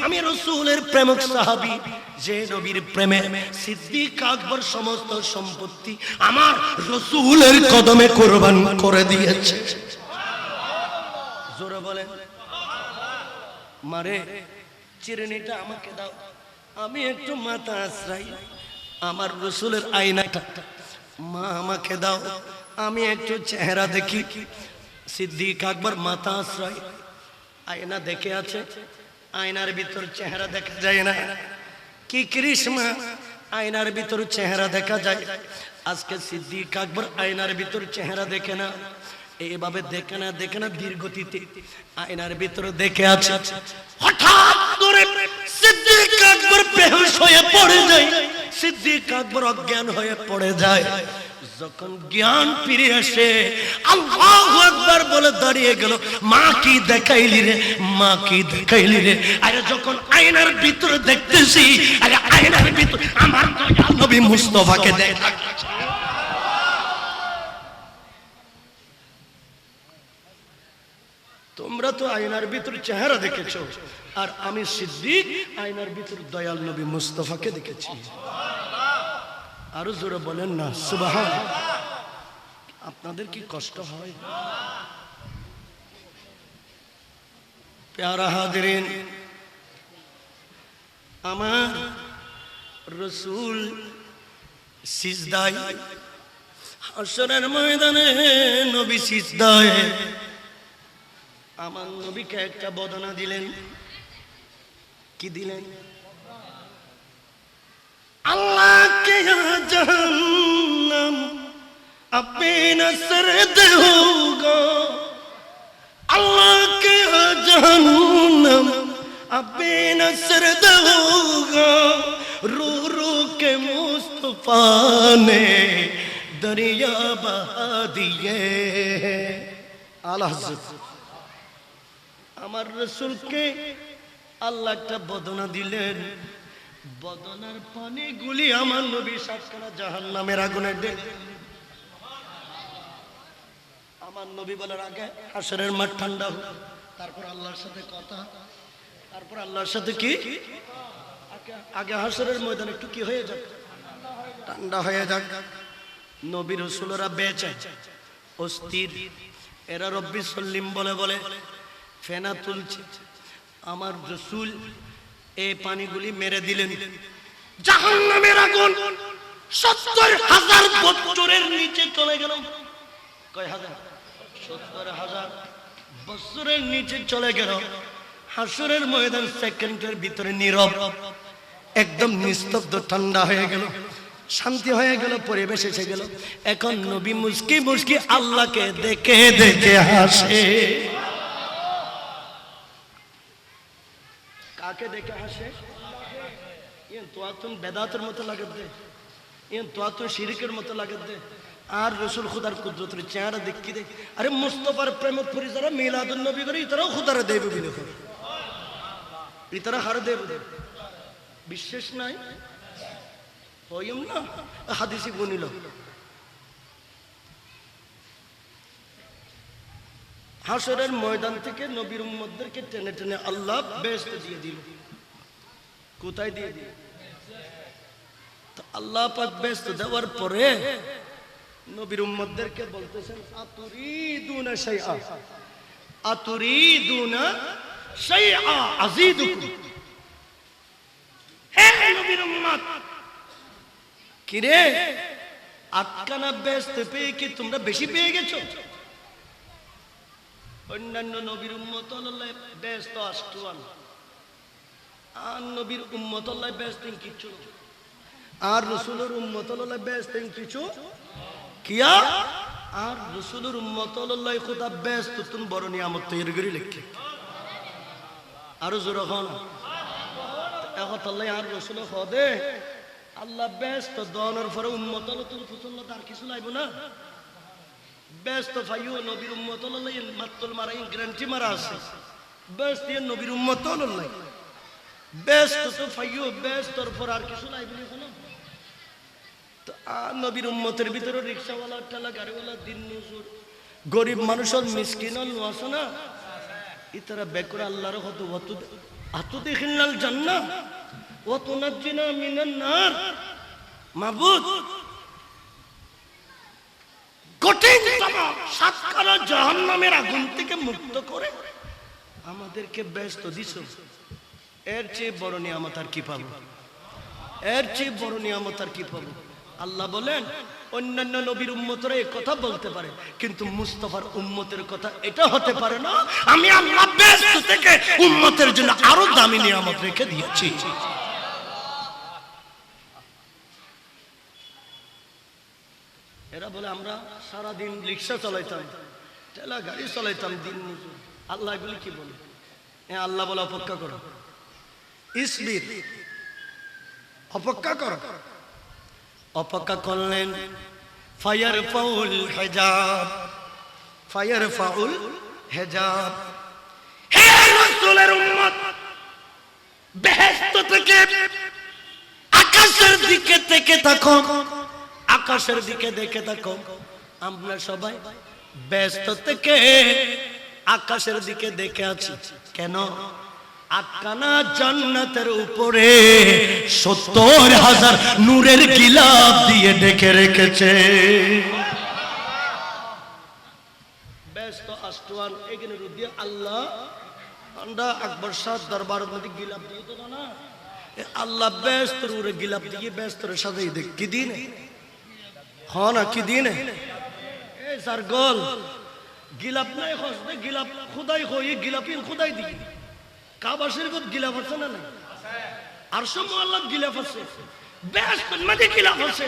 আমি রাসূলের প্রেমক সাহাবী, যে নবীর প্রেমে সিদ্দিক আকবর সমস্ত সম্পত্তি আমার রাসূলের কদমে কুরবান করে দিয়েছে। জোরে বলেন মারে চিরুনিটা আমাকে দাও, আমি একটু মাথা আঁচড়াই। আমার রাসূলের আয়নাটা মা আমাকে দাও, আমি একটু চেহারা দেখি। সিদ্দিক আকবর মাথা আঁচড়াই। আয়না দেখে আছে, আয়নার ভিতর চেহারা দেখা যায় না। কি কৃষ্ণা, আয়নার ভিতর চেহারা দেখা যায়। আজকে সিদ্দিক আকবর আয়নার ভিতর চেহারা দেখে না, এইভাবে দেখে না ধীরগতিতে আয়নার ভিতরে দেখে আছে। হঠাৎ করে সিদ্দিক আকবর বেহুশ হয়ে পড়ে যায়, সিদ্দিক আকবর অজ্ঞান হয়ে পড়ে যায়। যখন জ্ঞান ফিরে আসে, আল্লাহু আকবার বলে দাঁড়িয়ে গেল। মা কি দেখাইলি রে, মা কি দেখাইলি রে। আরে যখন আয়নার ভিতরে দেখতেছি, আরে আয়নার ভিতর আমার দয়াল নবী মুস্তাফাকে দেখা। তোমরা তো আয়নার ভিতর চেহারা দেখেছো, আর আমি সিদ্দিক আয়নার ভিতর দয়াল নবী মুস্তাফাকে দেখেছি। আরো জোরে বলেন না সুবহানাল্লাহ। আপনাদের কি কষ্ট হয়? প্যারা হাজিরিন, আমার রাসূল সিজদায়, হাশরের ময়দানে নবী সিজদায় আমার নবীকে একটা বদনা দিলেন। কি দিলেন? अल्लाह के यहाँ जहन्नम अपने सर्द होगा, अल्लाह के यहाँ जहन्नम अपने सर्द होगा, रो रो के मुस्तफा ने दरिया बहा दिए। आला हज़रत আমার রাসূলকে আল্লাহ একটা বদনা দিলেন। বদনার পানিগুলি আমার নবী সাতখানা জাহান্নামের আগুনে ঢেলে। আমার নবী বলার আগে হাশরের মাঠ ঠান্ডা হোক, তারপর আল্লাহর সাথে কথা, তারপর আল্লাহর সাথে কি আগে হাশরের ময়দান একটু কি হয়ে যাক, ঠান্ডা হয়ে যাক। নবী রাসূলরা বেঁচে অস্থির, এরা রব্বি সাল্লিম বলে বলে ফেনা তুলছে। আমার রাসূল এই পানিগুলি মেরে দিলেন। জাহান্নামের আগুন 70,000 বছরের নিচে চলে গেল। কয় হাজার? 70,000 বছরের নিচে চলে গেল। হাশরের ময়দান সেকেন্ডের ভিতরে নীরব, একদম নিস্তব্ধ, ঠান্ডা হয়ে গেল, শান্তি হয়ে গেল, পরিবেশ এসে গেল। এখন নবী মুস্কি মুস্কি আল্লাহকে দেখে দেখে হাসে। কাকে দেখে হাসে? ইয়েন তো আতুন বেদাতের মতো লাগে দে, ইয়েন তো আতুন শিরকের মতো লাগে দে। আর রাসূল খুদার কুদরতের চেহারা দেখি দে। আরে মুস্তাফার প্রেমত পরি যারা মিলাদুন নবী করে ইতারাও খুদারে দেবে বিলে করে, ইতারা হার দেবে। বিশ্বাস নাই হইম না, হাদিসে বনিল হাশরের ময়দান থেকে নবীর উম্মতদেরকে টেনে টেনে আল্লাহ বেহেশত দিয়ে দিল। কোথায় দিয়ে দিল? তো আল্লাহ পাক বেহেশত দেওয়ার পরে নবীর উম্মতদেরকে বলতেছেন আতুরিদুনা শাইআ, আতুরিদুনা শাইআ আযীদুকুম। হে নবীর উম্মত, কি রে আটখানা বেহেশত পেয়ে কি তোমরা বেশি পেয়ে গেছো? অন্যান্য নবীর উম্মত আল্লাহ বেহেশত 58, আর নবীর উম্মত আল্লাহ বেহেশত কিছু, আর রাসূলের উম্মত আল্লাহ বেহেশত কিছু কিয়া, আর রাসূলের উম্মত আল্লাহ খোদা বেহেশত তুন বড় নিয়ামত তৈরি করে লিখে। আরো জোরে হন এখন আল্লাহ আর রাসূল খোদে আল্লাহ বেহেশত দনের পরে উম্মত আল্লাহ তুন পছন্দ আর কিছু লাগবে না। বেহেশত ফাইও নবীর উম্মত আল্লাহ মাত্তুল মারাই গ্যারান্টি মারা আছে। বেহেশত নবীর উম্মত আল্লাহ বেহেশত তো ফাইও বেহেশতর পর আর কিছু লাগবে না। তো নবীর উম্মতের ভিতরে রিকশাওয়ালা, ঠেলা গাড়িওয়ালা, দিন মজুর, গরিব মানুষের মিসকিন আছে না, ইতারা বেকুর আল্লাহর কত আতু দেখিনাল জান্নাহ ওয়া তুনাজ্জিনা মিনান নার। মাবুদ কঠিন সাতখানা জাহান্নামের আগুন থেকে মুক্ত করে আমাদেরকে বেহেশত দিছো, এর চেয়ে বড় নিয়ামত আর কি পাবো? এর চেয়ে বড় নিয়ামত আর কি পাবো? আল্লাহ বলেন অন্যান্য নবীর উম্মতরা এই কথা বলতে পারে, কিন্তু মুস্তাফার উম্মতের কথা এটা হতে পারে না। আমি আল্লাহ বেহেশত থেকে উম্মতের জন্য আরো দামি নিয়ামত রেখে দিয়েছি। এরা বলে আমরা সারা দিন রিক্সা চালাইতাম, ঠেলা গাড়ি চালাইতাম দিন মজুর। আল্লাহ এগুলি কি বলে? আল্লাহ বলে অপেক্ষা করো, ইসবির, অপেক্ষা করো। অপেক্ষা করলেন, ফায়ার ফাউল হেজাব, ফায়ার ফাউল হেজাব। হে রাসূলের উম্মত, বেহেশত থেকে আকাশের দিকে দেখে থাকো, আকাশের দিকে দেখে থাকো। আমরা সবাই ব্যস্ত থেকে আকাশের দিকে দেখে আছি। কেন? আটখানা জান্নাতের উপরে ৭০,০০০ নূরের গিলাফ দিয়ে ডেকে রেখেছে। ব্যস্ত আষ্টওয়ান এখানে রুদিয়ে আল্লাহ আন্ডা আকবর শাহ দরবারের মধ্যে গিলাফ দিয়ে তো না, আল্লাহ ব্যস্ত উড়ে গিলাফ দিয়ে ব্যস্তর সাথে দেখ কি দিন হ না কি দিন এই স্যার গোল গিলাফ নাই হসবে গিলাফ খুদাই হয়ে গিলাফিন খুদাই দিয়ে কাবা শরীফত গিলাফ আছে না? আরশ মুআল্লাত গিলাফ আছে, বেহেশতের মধ্যে গিলাফ আছে।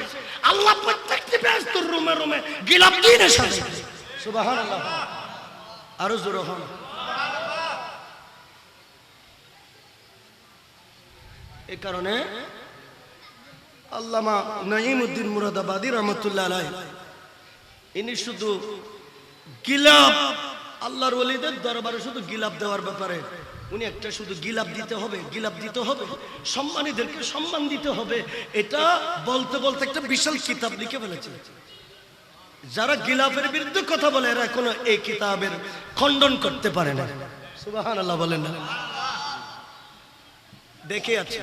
আল্লাহ প্রত্যেকটি বেহেশতের রুমে রুমে গিলাফ দিয়ে সাজাইছে। সুবহানাল্লাহ, আরো জোরে হন। এই কারণে আল্লামা নাঈমউদ্দিন মুরাদাবাদী রহমাতুল্লাহ আলাইহি ইনি শুধু গিলাফ আল্লাহর ওলিদের দরবারে শুধু গিলাফ দেওয়ার ব্যাপারে উনি একটা শুধু গিলাফ দিতে হবে, গিলাফ দিতে হবে, সম্মানীদেরকে সম্মান দিতে হবে, এটা বলতে বলতে একটা বিশাল কিতাব লিখে ফেলেছে। যারা গিলাফের বিরুদ্ধে কথা বলে এরা কোনো এই কিতাবের খণ্ডন করতে পারে না। সুবহানাল্লাহ বলেন না? দেখে আছে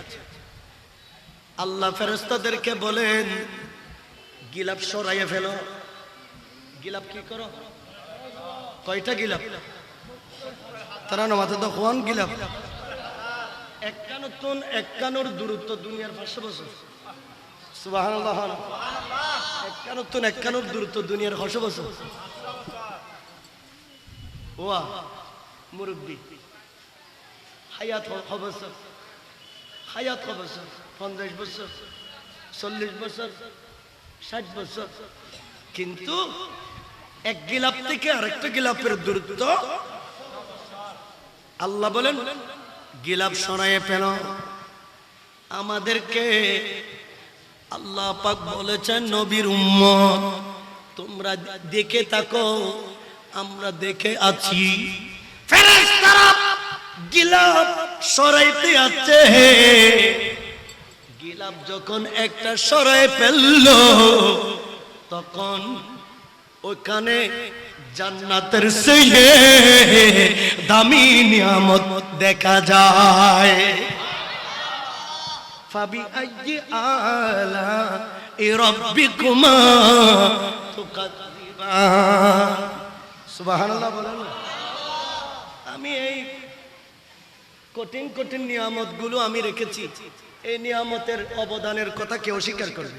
আল্লাহ ফেরেশতাদেরকে বলেন গিলাফ সরাইয়া ফেলো। গিলাফ কি করো? কয়টা গিলাফ? তারা নমাতে তো কোন গিলাফ? 51 দূরত্ব দুনিয়ার 500 বছর। সুবহানাল্লাহ, 51 দূরত্ব দুনিয়ার 500 বছর। ওয়া মুরব্বি হায়াত বছর, হায়াত বছর 50 বছর, 40 বছর, 60 বছর, কিন্তু এক গিলাফ থেকে আরেকটা গিলাফের দূরত্ব আল্লাহ বলেন গিলাফ সরাইয়ে ফেলো। আমাদেরকে আল্লাহ পাক বলেছেন নবীর উম্মত তোমরা দেখে থাকো, আমরা দেখে আছি। ফেরেশতারা গিলাফ সরাইতে আছে। গিলাফ যখন একটা সরাই ফেলল তখন ওখানে জান্নাতের চেয়ে দামি নিয়ামত দেখা যায়। ফাবি আইয়ি আলা রাব্বিকুমা তুকাযিবান। সুবহানাল্লাহ বলেন। আমি এই কঠিন কঠিন নিয়ামতগুলো আমি রেখেছি, এই নিয়ামতের অবদানের কথা কেউ স্বীকার করবে?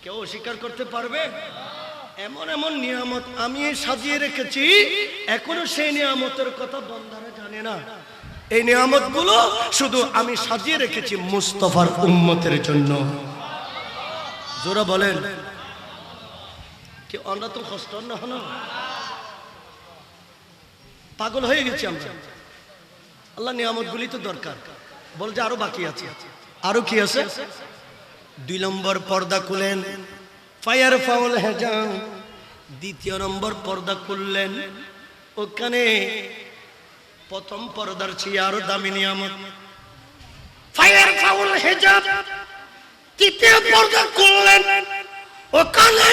কেউ স্বীকার করতে পারবে? এমন এমন নিয়ামত আমি সাজিয়ে রেখেছি, এখনো সেই নিয়ামতের কথা বান্দারা জানে না। এই নিয়ামতগুলো শুধু আমি সাজিয়ে রেখেছি মুস্তাফার উম্মতের জন্য। জোরা বলেন কি? আমরা তো কষ্ট না হলো, পাগল হয়ে গেছি আমরা। আল্লাহ নিয়ামতগুলি তো দরকার, বল যে আরো বাকি আছে। আরো কি আছে? 2 নম্বর পর্দা খুলেন, ফায়ার ফাউল হেজাব। 2 নম্বর পর্দা খুললেন, ওখানে প্রথম পর্দার চেয়ে আরো দামি নিয়ামত ফায়ার ফাউল হেজাব। 3 পর্দা খুললেন, ওখানে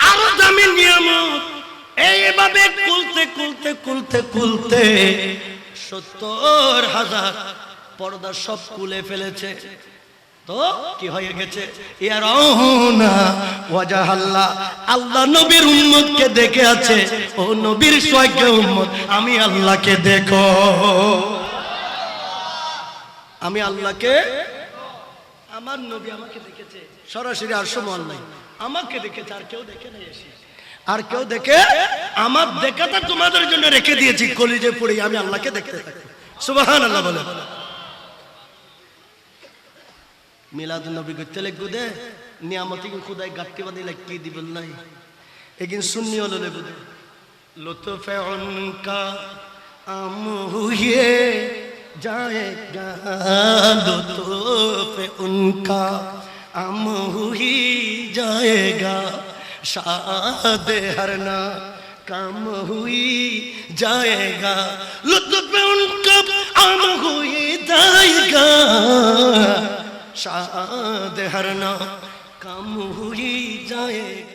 আরো দামি নিয়ামত। এইভাবে খুলতে খুলতে খুলতে খুলতে ৭০,০০০ পর্দা সব খুলে ফেলেছে। তো কি হয়ে গেছে? ইয়ারাউনা ওয়াজহাল্লাহ, আল্লাহ নবীর উম্মতকে দেখে আছে। ও নবীর সয়কে উম্মত, আমি আল্লাহকে দেখো, আমি আল্লাহকে, আমার নবী আমাকে দেখেছে। সরাসরি আরশে মহল নাই, আমাকে দেখেছে, আর কেউ দেখে নাই এসে, আর কেউ দেখে, আমার দেখাটা তোমাদের জন্য রেখে দিয়েছি কলিজে পড়ে, আমি আল্লাহকে দেখতে থাকি। সুবহানাল্লাহ বলে। মিলাদুন নবী করতে লাগবে দে নিয়ামতি খুদাই গাট্টি বাঁধি লাগি দিবেন নাই এগিন সুন্নি হলো লেবু দে লুতফে উনকা আম হুয়ে जाएगा, लुत्फ़ उनका आम हुई जाएगा, शाद हरना काम हुई जाएगा, लुत्फ़ उनका आम हुई जाएगा, शाद हरना काम हुई जाएगा।